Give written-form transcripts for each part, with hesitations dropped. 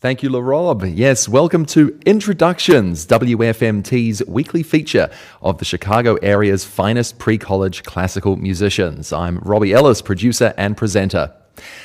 Thank you, LaRob. Yes, welcome to Introductions, WFMT's weekly feature of the Chicago area's finest pre-college classical musicians. I'm Robbie Ellis, producer and presenter.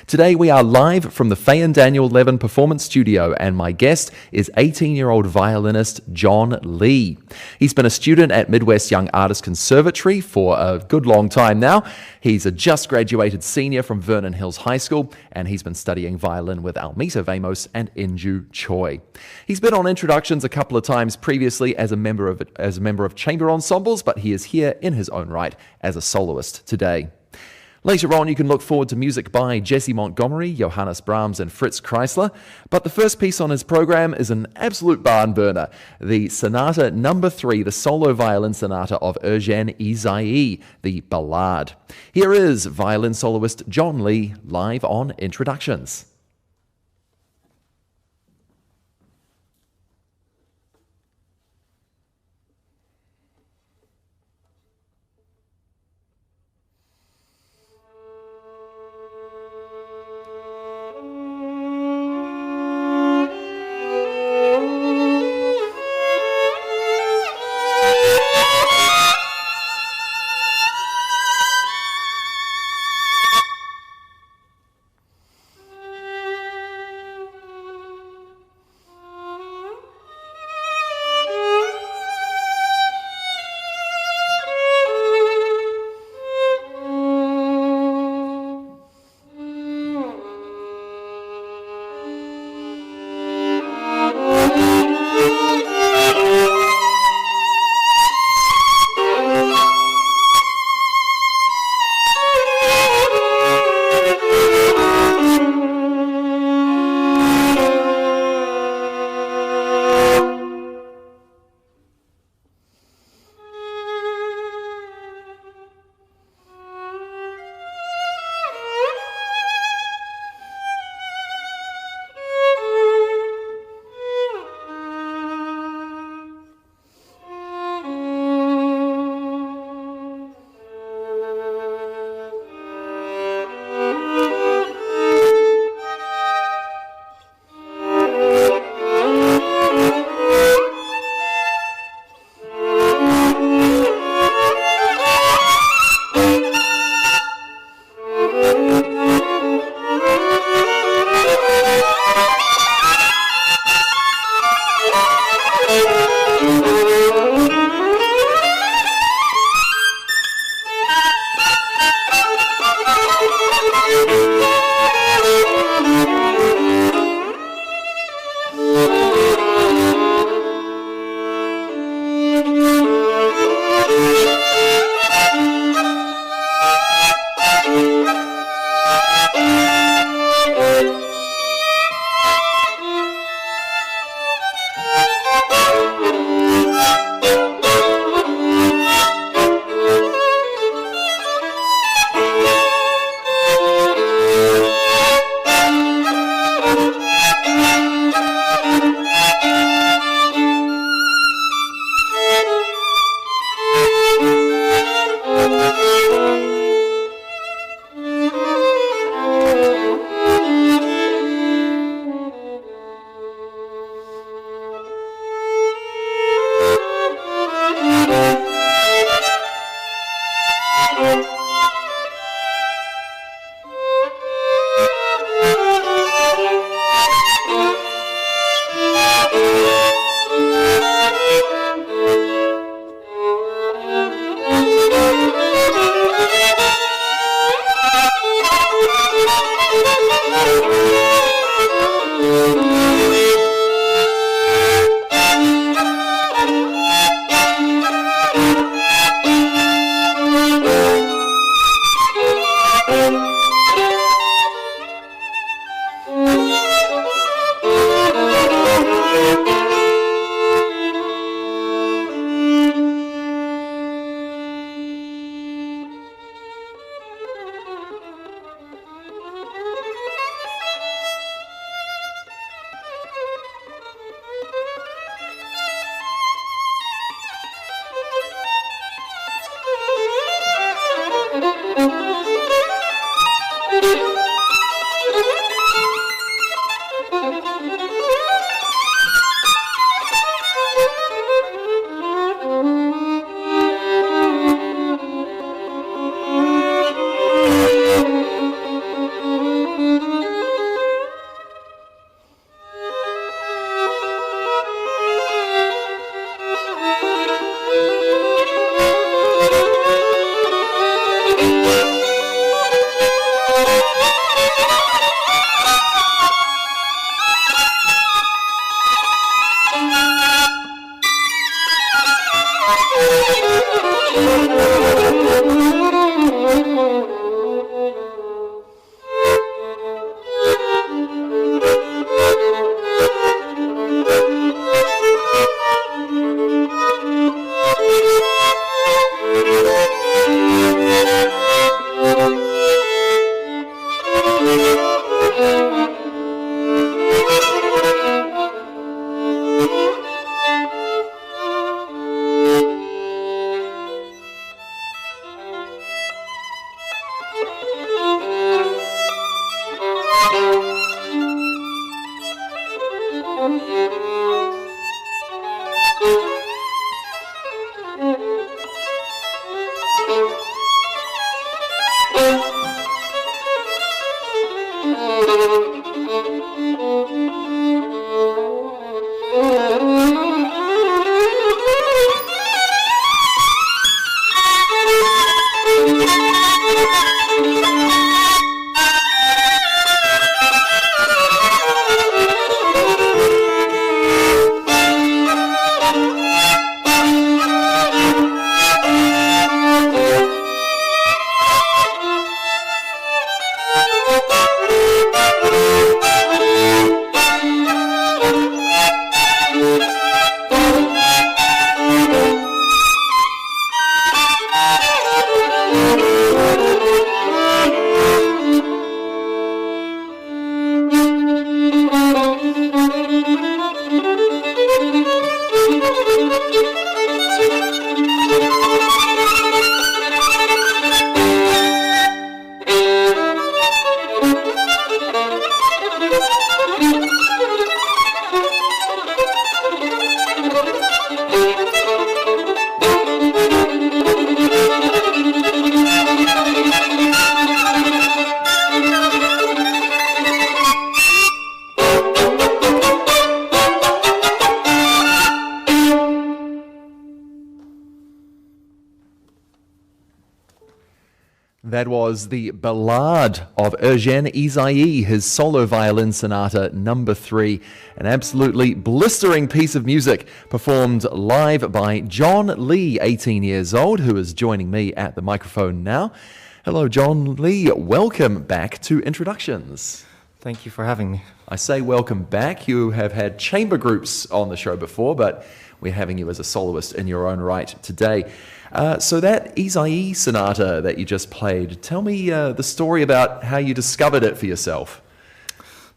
Today we are live from the Faye and Daniel Levin Performance Studio, and my guest is 18-year-old violinist John Lee. He's been a student at Midwest Young Artists Conservatory for a good long time now. He's a just graduated senior from Vernon Hills High School, and he's been studying violin with Almita Vamos and Inju Choi. He's been on Introductions a couple of times previously as a member of chamber ensembles, but he is here in his own right as a soloist today. Later on, you can look forward to music by Ysaÿe Montgomery, Johannes Brahms and Kreisler, but the first piece on his program is an absolute barn burner, the Sonata No. 3, the solo violin sonata of Eugène Ysaÿe, the Ballade. Here is violin soloist John Lee live on Introductions. That was the Ballade of Eugène Ysaÿe, his solo violin sonata number 3, an absolutely blistering piece of music performed live by John Lee, 18 years old, who is joining me at the microphone now. Hello, John Lee. Welcome back to Introductions. Thank you for having me. I say welcome back. You have had chamber groups on the show before, but we're having you as a soloist in your own right today. So that Ysaÿe sonata that you just played, tell me the story about how you discovered it for yourself.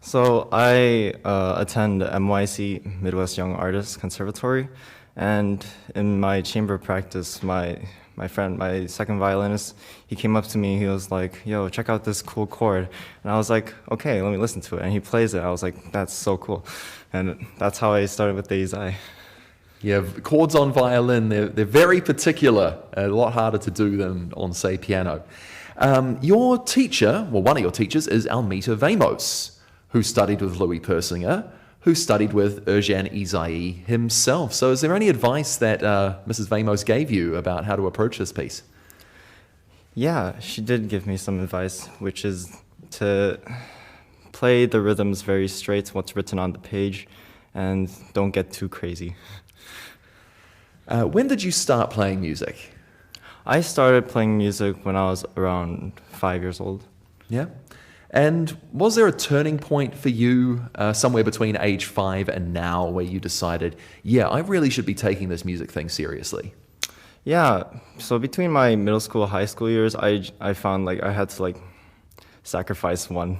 So I attend MYC, Midwest Young Artists Conservatory, and in my chamber practice, my friend, my second violinist, he came up to me, he was like, yo, check out this cool chord. And I was like, okay, let me listen to it. And he plays it. I was like, that's so cool. And that's how I started with the Ysaÿe. Yeah, chords on violin, they're very particular, a lot harder to do than on, say, piano. Your teacher, well, one of your teachers is Almita Vamos, who studied with Louis Persinger, who studied with Eugène Ysaÿe himself. So is there any advice that Mrs. Vamos gave you about how to approach this piece? Yeah, she did give me some advice, which is to play the rhythms very straight to what's written on the page, and don't get too crazy. When did you start playing music? I started playing music when I was around 5 years old. Yeah. And was there a turning point for you somewhere between age 5 and now where you decided, yeah, I really should be taking this music thing seriously? Yeah, so between my middle school, high school years, I found like I had to like sacrifice one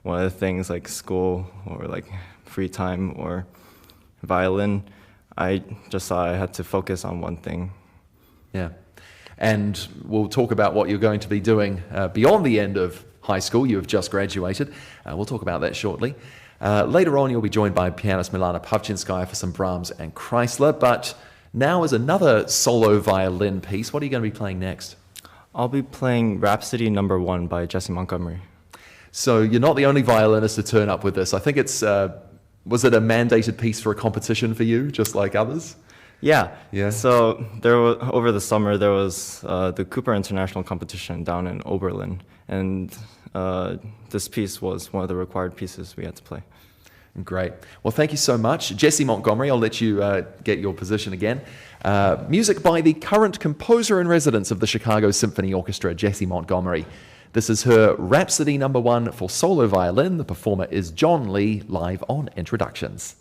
of the things, like school or like free time or violin. I just thought I had to focus on one thing. Yeah. And we'll talk about what you're going to be doing beyond the end of high school. You have just graduated. We'll talk about that shortly. Later on, you'll be joined by pianist Milana Pavchinskaya for some Brahms and Kreisler. But now is another solo violin piece. What are you going to be playing next? I'll be playing Rhapsody No. 1 by Ysaÿe and Montgomery. So you're not the only violinist to turn up with this. I think it's... was it a mandated piece for a competition for you, just like others? Yeah. Yeah. So over the summer, there was the Cooper International Competition down in Oberlin, and this piece was one of the required pieces we had to play. Great. Well, thank you so much. Ysaÿe Montgomery, I'll let you get your position again. Music by the current composer in residence of the Chicago Symphony Orchestra, Ysaÿe Montgomery. This is her Rhapsody No. 1 for solo violin. The performer is John Lee, live on Introductions.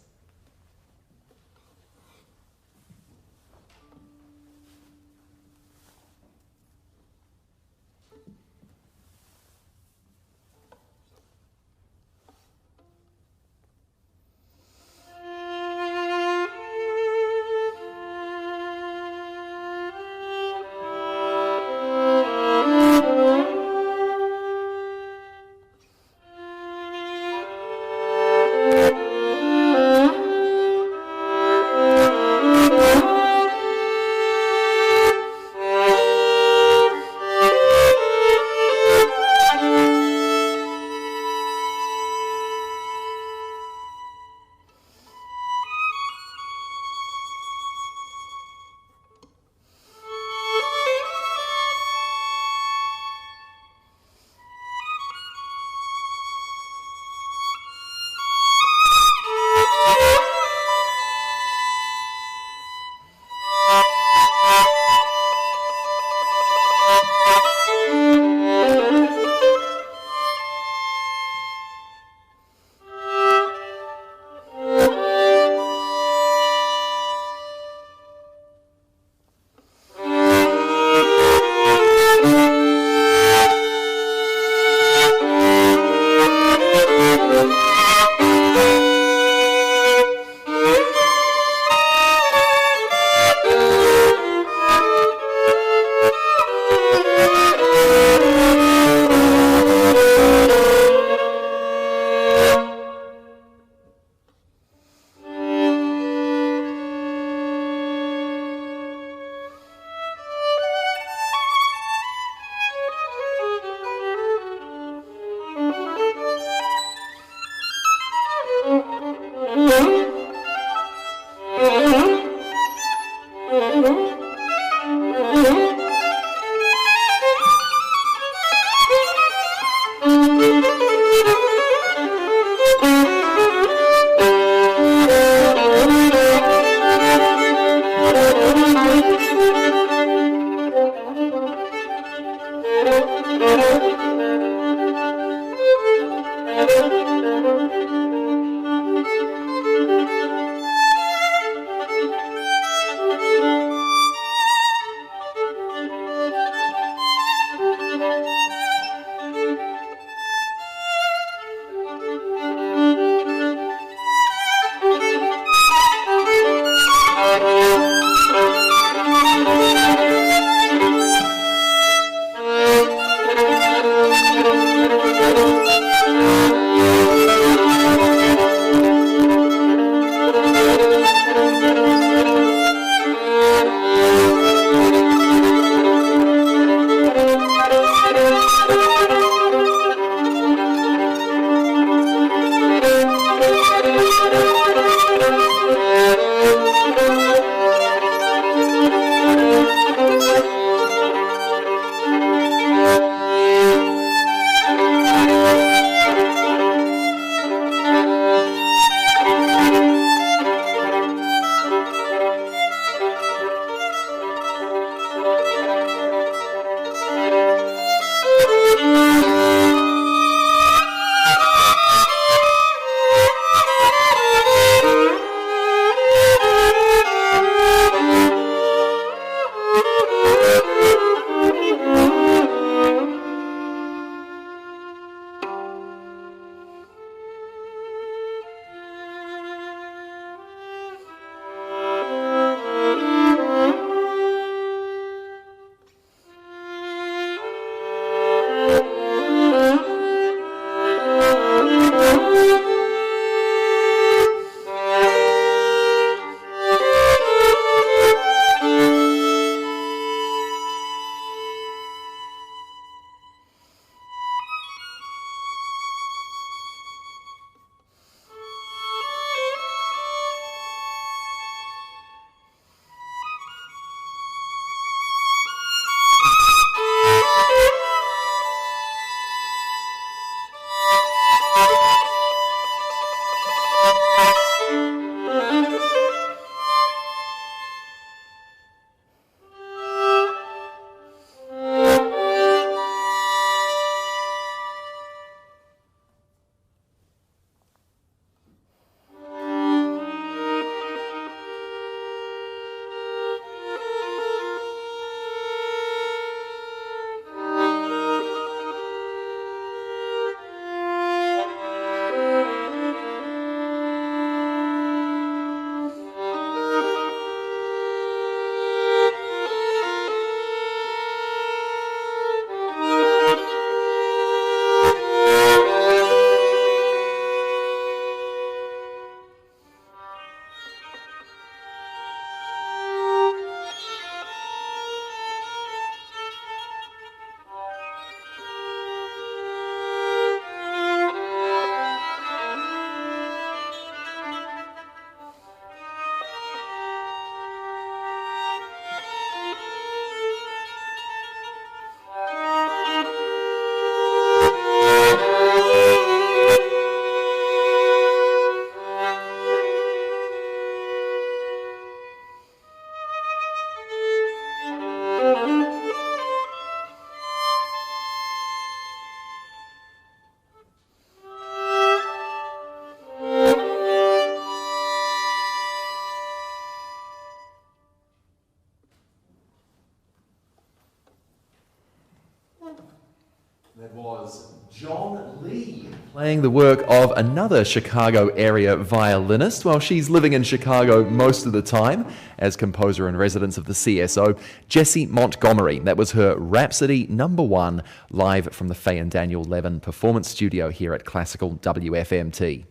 That was John Lee playing the work of another Chicago area violinist. Well, she's living in Chicago most of the time as composer in residence of the CSO, Ysaÿe Montgomery. That was her Rhapsody #1 live from the Faye and Daniel Levin Performance Studio here at Classical WFMT.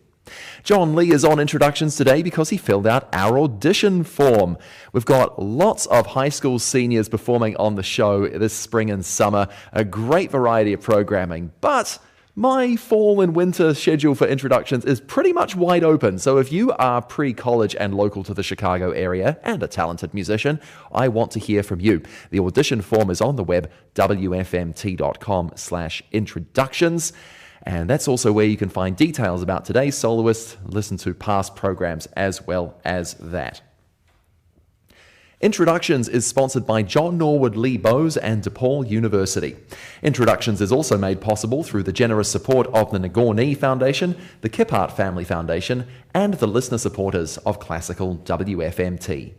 John Lee is on Introductions today because he filled out our audition form. We've got lots of high school seniors performing on the show this spring and summer, a great variety of programming, but my fall and winter schedule for Introductions is pretty much wide open. So if you are pre-college and local to the Chicago area and a talented musician, I want to hear from you. The audition form is on the web, wfmt.com/introductions. And that's also where you can find details about today's soloist, listen to past programs as well as that. Introductions is sponsored by John Norwood Lee Bose and DePaul University. Introductions is also made possible through the generous support of the Nagorny Foundation, the Kiphart Family Foundation, and the listener supporters of Classical WFMT.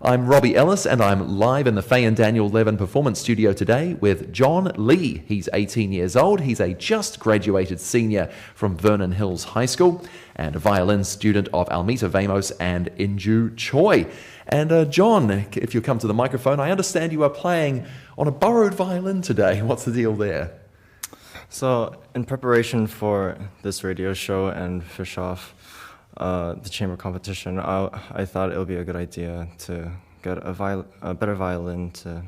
I'm Robbie Ellis, and I'm live in the Faye and Daniel Levin Performance Studio today with John Lee. He's 18 years old. He's a just graduated senior from Vernon Hills High School and a violin student of Almita Vamos and Inju Choi. And John, if you come to the microphone, I understand you are playing on a borrowed violin today. What's the deal there? So, in preparation for this radio show and fish off the chamber competition, I thought it would be a good idea to get a better violin to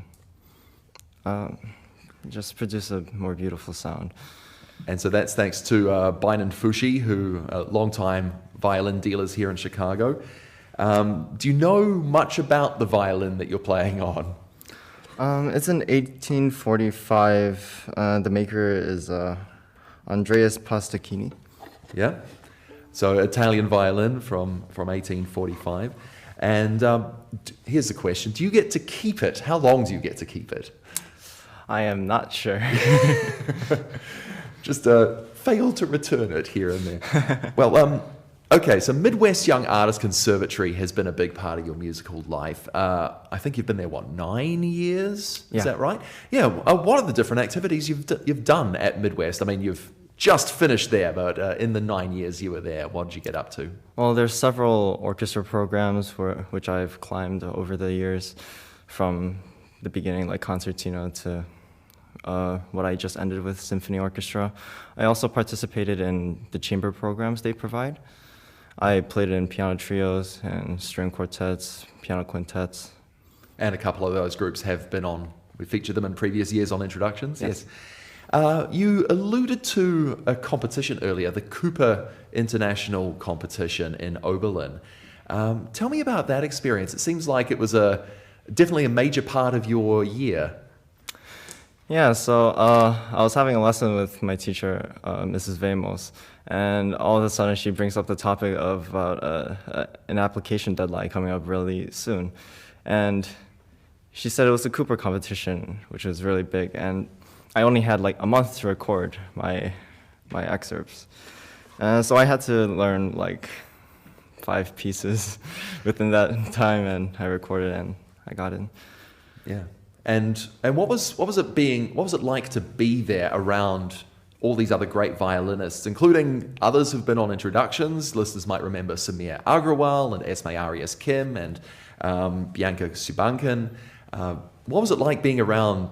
just produce a more beautiful sound. And so that's thanks to Bainan Fushi, who are longtime violin dealers here in Chicago. Do you know much about the violin that you're playing on? It's an 1845. The maker is Andreas Pastacchini. Yeah. So Italian violin from 1845. And here's the question. Do you get to keep it? How long do you get to keep it? I am not sure. Just fail to return it here and there. Well, okay, so Midwest Young Artists Conservatory has been a big part of your musical life. I think you've been there, 9 years? Yeah. Is that right? Yeah. What are the different activities you've done at Midwest? I mean, you've just finished there, but in the 9 years you were there, what did you get up to? Well, there's several orchestra programs which I've climbed over the years, from the beginning, like concertino, to what I just ended with symphony orchestra. I also participated in the chamber programs they provide. I played in piano trios and string quartets, piano quintets. And a couple of those groups have been on, we featured them in previous years on Introductions. Yes. You alluded to a competition earlier, the Cooper International Competition in Oberlin. Tell me about that experience. It seems like it was definitely a major part of your year. Yeah, so I was having a lesson with my teacher, Mrs. Vamos, and all of a sudden she brings up the topic of an application deadline coming up really soon. And she said it was a Cooper competition, which was really big, and I only had like a month to record my excerpts. So I had to learn like 5 pieces within that time, and I recorded and I got in. Yeah. And what was it like to be there around all these other great violinists, including others who've been on Introductions? Listeners might remember Samir Agrawal and Esme Arias Kim and Bianca Subankan. What was it like being around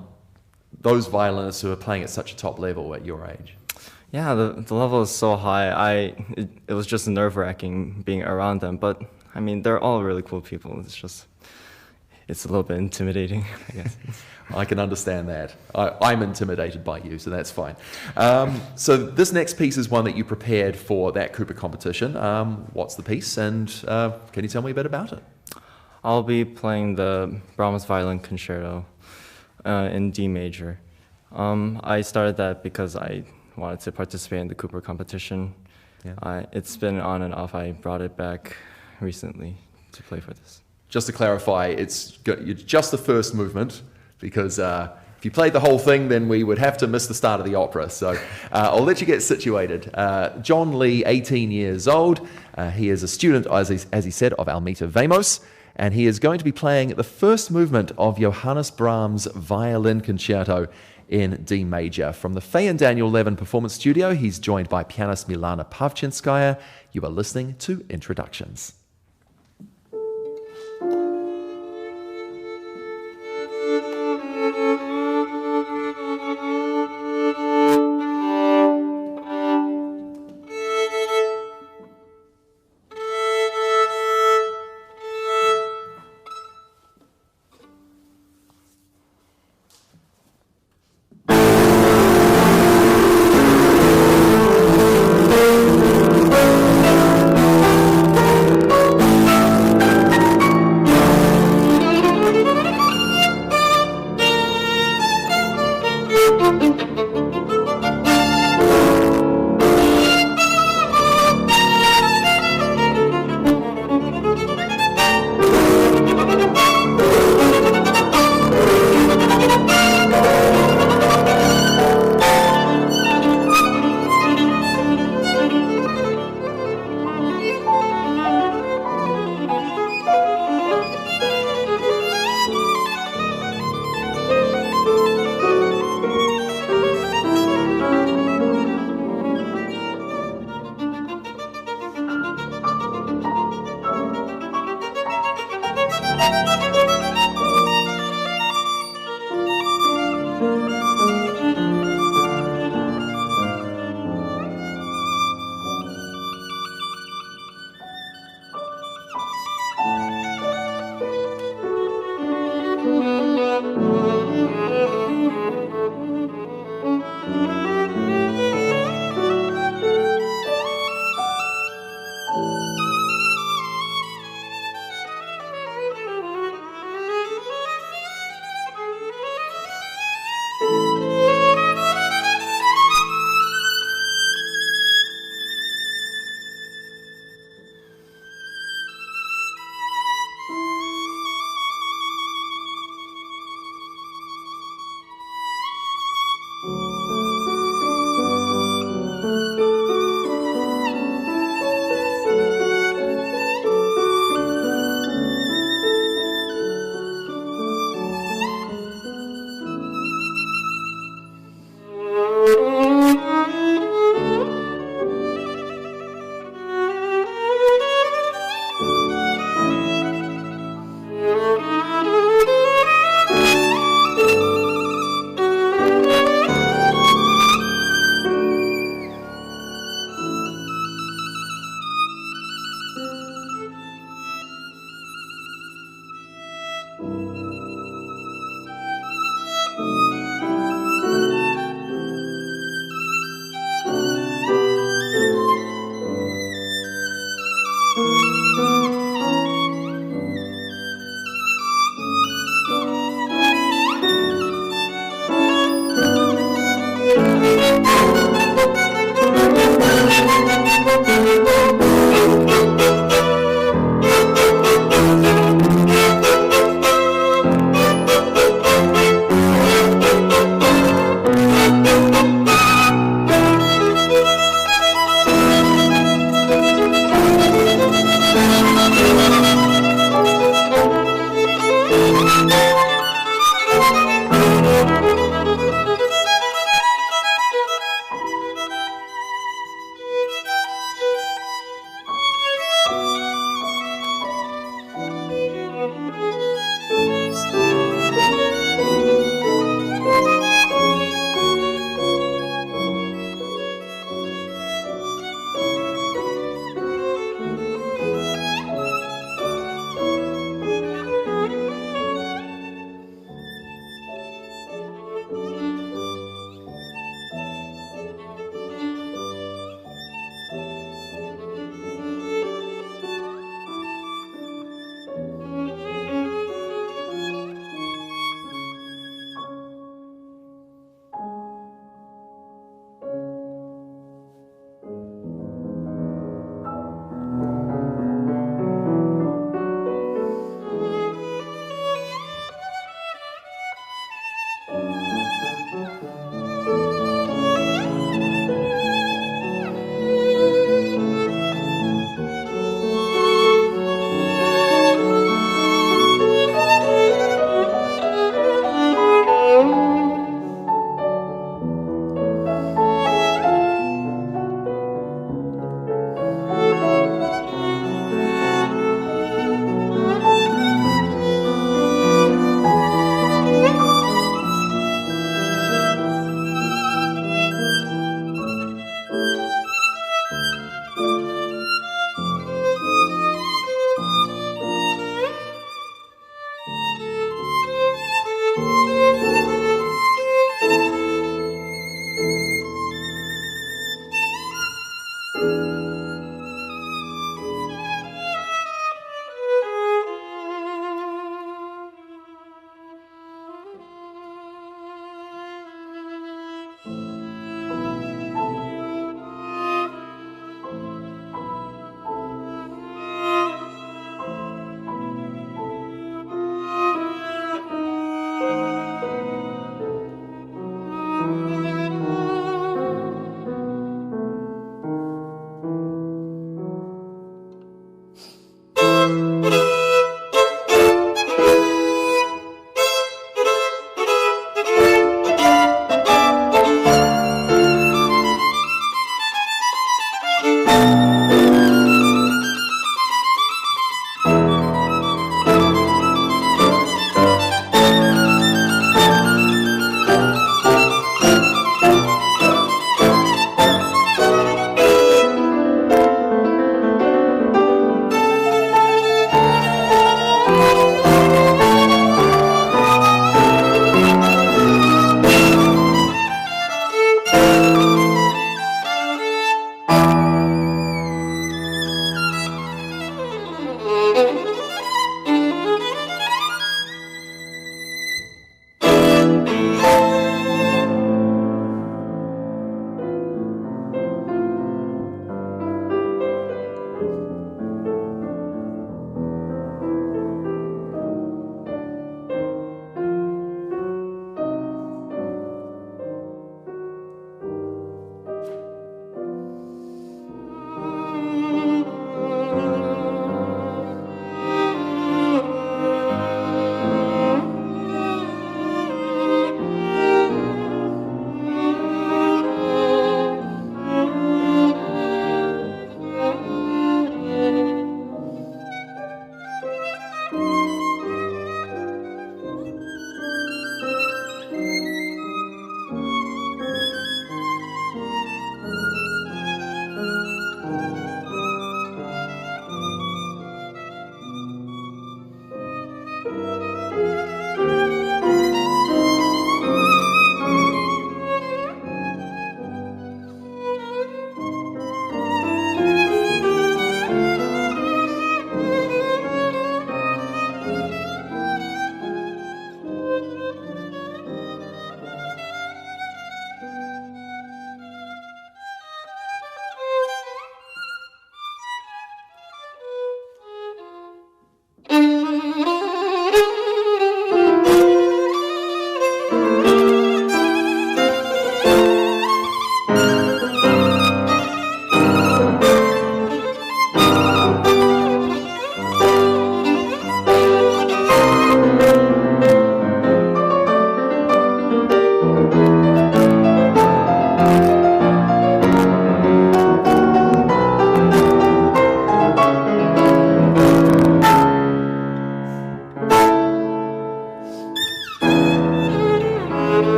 those violinists who are playing at such a top level at your age? Yeah, the level is so high. It was just nerve-wracking being around them, but I mean, they're all really cool people. It's a little bit intimidating, I guess. I can understand that. I'm intimidated by you, so that's fine. So this next piece is one that you prepared for that Cooper competition. What's the piece, and can you tell me a bit about it? I'll be playing the Brahms Violin Concerto in D major. I started that because I wanted to participate in the Cooper competition. Yeah. It's been on and off. I brought it back recently to play for this. Just to clarify, it's just the first movement, because if you played the whole thing, then we would have to miss the start of the opera. So I'll let you get situated. John Lee, 18 years old. He is a student, as he said, of Almita Vamos, and he is going to be playing the first movement of Johannes Brahms' Violin Concerto in D major. From the Faye and Daniel Levin Performance Studio, he's joined by pianist Milana Pavchinskaya. You are listening to Introductions.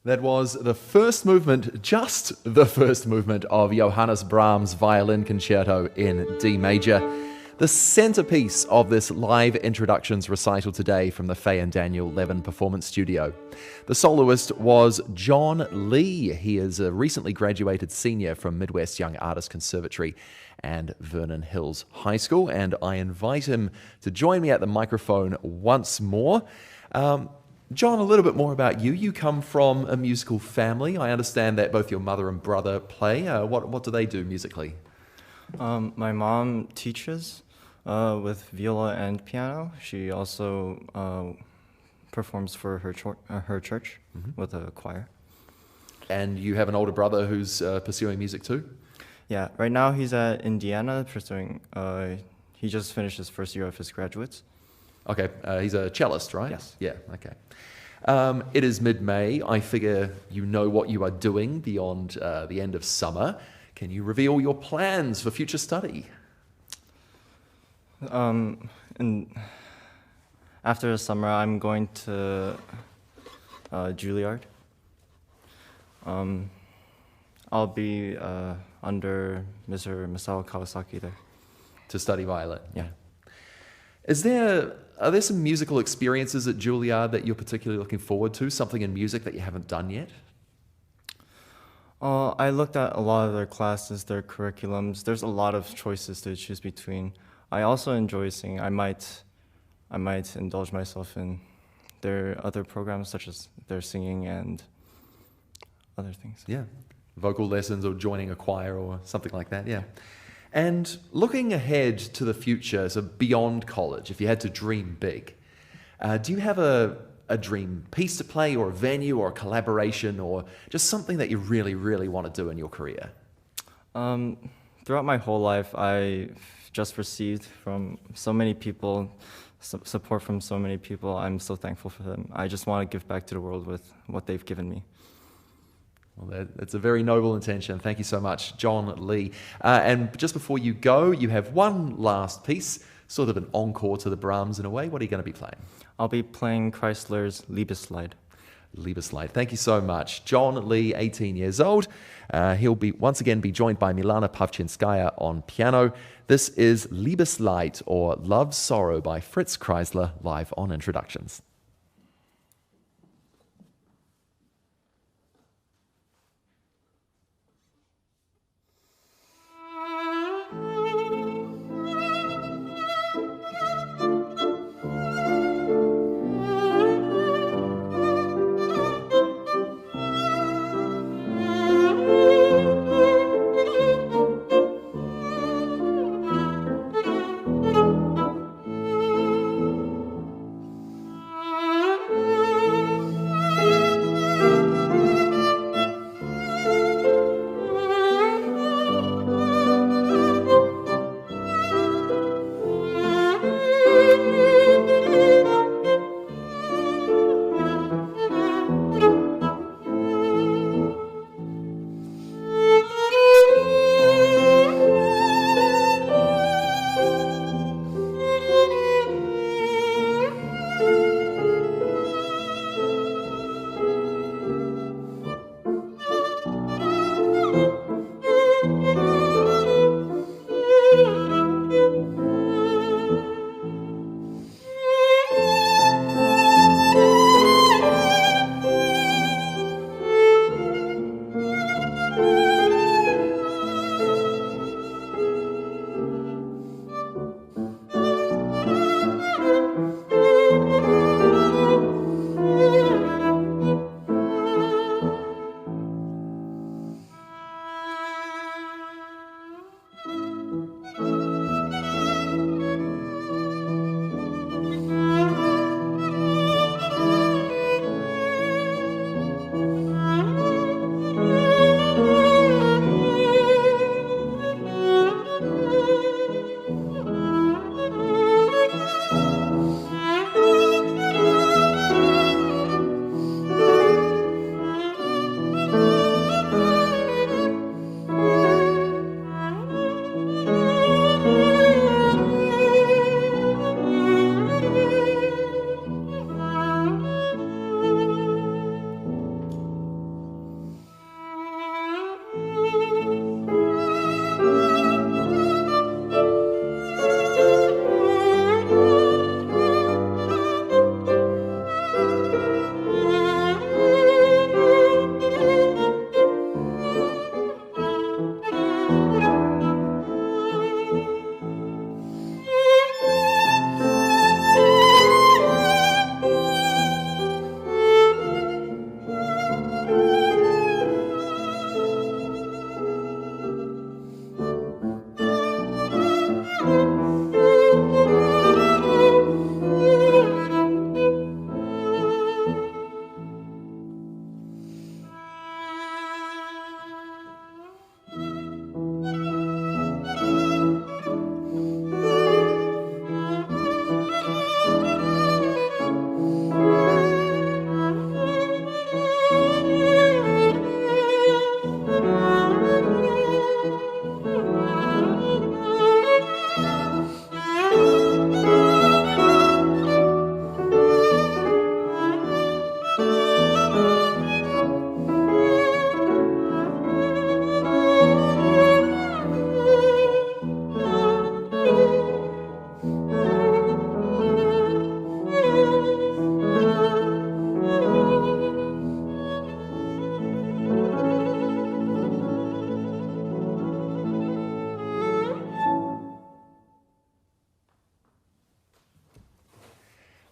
That was the first movement, just the first movement of Johannes Brahms' Violin Concerto in D major, the centerpiece of this live introductions recital today from the Faye and Daniel Levin Performance Studio. The soloist was John Lee. He is a recently graduated senior from Midwest Young Artists Conservatory and Vernon Hills High School, and I invite him to join me at the microphone once more. John, a little bit more about you. You come from a musical family. I understand that both your mother and brother play. What do they do musically? My mom teaches with viola and piano. She also performs for her church with a choir. And you have an older brother who's pursuing music too? Yeah, right now he's at Indiana pursuing, he just finished his first year of his graduates. Okay, he's a cellist, right? Yes. Yeah, okay. It is mid-May. I figure you know what you are doing beyond the end of summer. Can you reveal your plans for future study? And after the summer, I'm going to Juilliard. I'll be under Mr. Masao Kawasaki there. To study violin? Yeah. Are there some musical experiences at Juilliard that you're particularly looking forward to? Something in music that you haven't done yet? I looked at a lot of their classes, their curriculums. There's a lot of choices to choose between. I also enjoy singing. I might indulge myself in their other programs, such as their singing and other things. Yeah, vocal lessons or joining a choir or something like that, yeah. And looking ahead to the future, so beyond college, if you had to dream big, do you have a dream piece to play or a venue or a collaboration or just something that you really, really want to do in your career? Throughout my whole life, I've just received from so many people, support from so many people. I'm so thankful for them. I just want to give back to the world with what they've given me. Well, that's a very noble intention. Thank you so much, John Lee. And just before you go, you have one last piece, sort of an encore to the Brahms in a way. What are you going to be playing? I'll be playing Kreisler's Liebeslied. Liebeslied. Thank you so much. John Lee, 18 years old. He'll be once again be joined by Milana Pavchinskaya on piano. This is Liebeslied, or Love's Sorrow, by Fritz Kreisler, live on Introductions.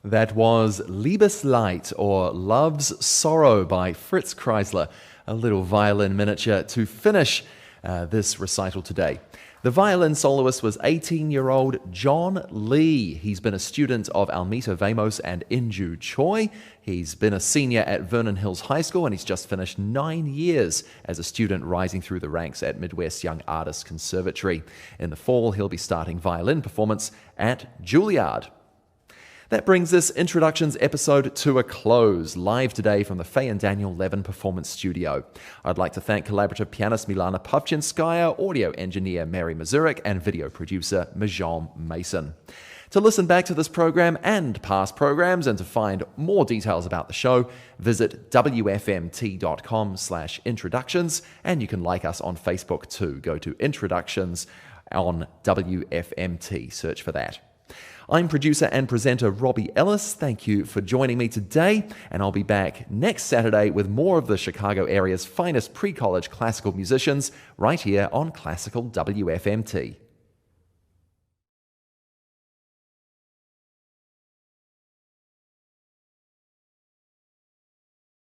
That was Liebesleid, or Love's Sorrow, by Fritz Kreisler, a little violin miniature to finish this recital today. The violin soloist was 18-year-old John Lee. He's been a student of Almita Vamos and Inju Choi. He's been a senior at Vernon Hills High School, and he's just finished 9 years as a student rising through the ranks at Midwest Young Artists Conservatory. In the fall, he'll be starting violin performance at Juilliard. That brings this Introductions episode to a close, live today from the Faye and Daniel Levin Performance Studio. I'd like to thank collaborative pianist Milana Pavchinskaya, audio engineer Mary Mazurik, and video producer Majon Mason. To listen back to this program and past programs and to find more details about the show, visit wfmt.com/introductions, and you can like us on Facebook too. Go to Introductions on WFMT, search for that. I'm producer and presenter Robbie Ellis. Thank you for joining me today, and I'll be back next Saturday with more of the Chicago area's finest pre-college classical musicians right here on Classical WFMT.